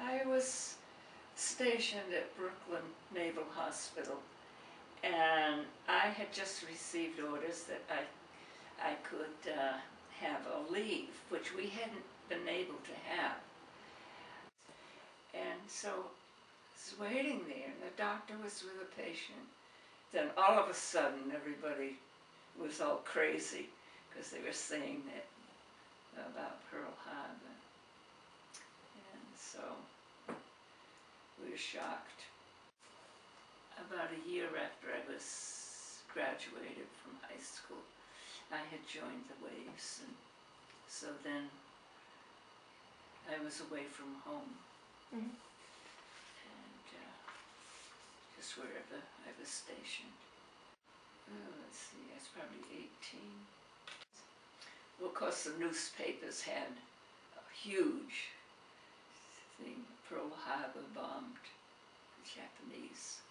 I was stationed at Brooklyn Naval Hospital, and I had just received orders that I could have a leave, which we hadn't been able to have. And so I was waiting there, and the doctor was with a patient. Then all of a sudden, everybody was all crazy because they were saying that about Pearl Harbor. And so we were shocked. About a year after I was graduated from high school, I had joined the WWII, and so then I was away from home. Mm-hmm. And just wherever I was stationed. Oh, let's see, I was probably 18. Well, of course, the newspapers had a huge thing, Pearl Harbor bombed the Japanese.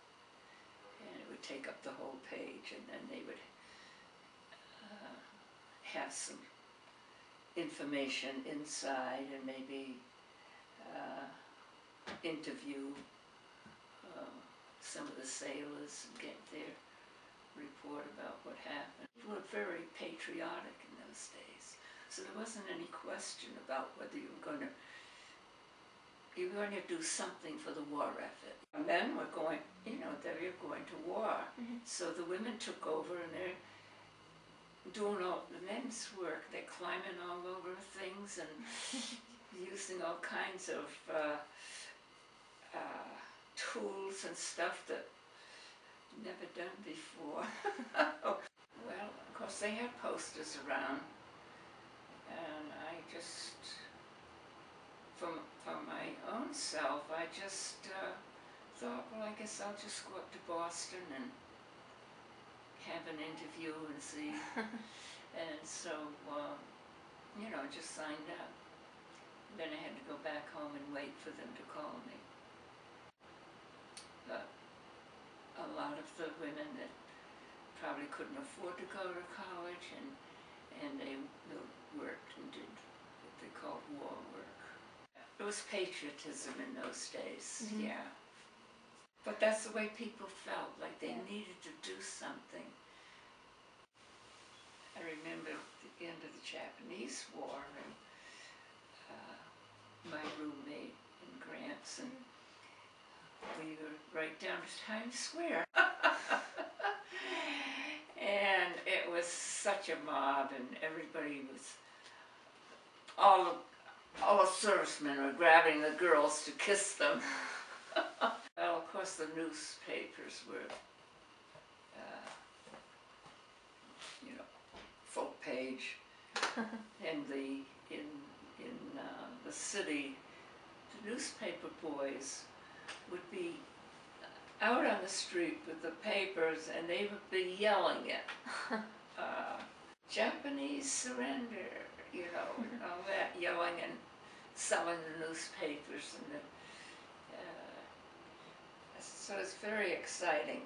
And it would take up the whole page, and then they would have some information inside and maybe interview some of the sailors and get their report about what happened. We were very patriotic in those days, so there wasn't any question about whether you were going to do something for the war effort. Men were going, they were going to war. Mm-hmm. So the women took over, and they're doing all the men's work. They're climbing all over things and using all kinds of tools and stuff that never done before. Well, of course, they had posters around, and I just, for my own self, I just thought, well, I guess I'll just go up to Boston and have an interview and see. And so, just signed up. Then I had to go back home and wait for them to call me. But a lot of the women that probably couldn't afford to go to college, and they worked and did what they called war work. It was patriotism in those days, mm-hmm. Yeah. But that's the way people felt, like they needed to do something. I remember the end of the Japanese War, and my roommate in Grants, and we were right down to Times Square. And it was such a mob, and everybody was, all the servicemen were grabbing the girls to kiss them. Well, of course, the newspapers were, full page, and in the city, the newspaper boys would be out on the street with the papers, and they would be yelling it. Japanese surrender, and all that, yelling and selling the newspapers, and so it's very exciting.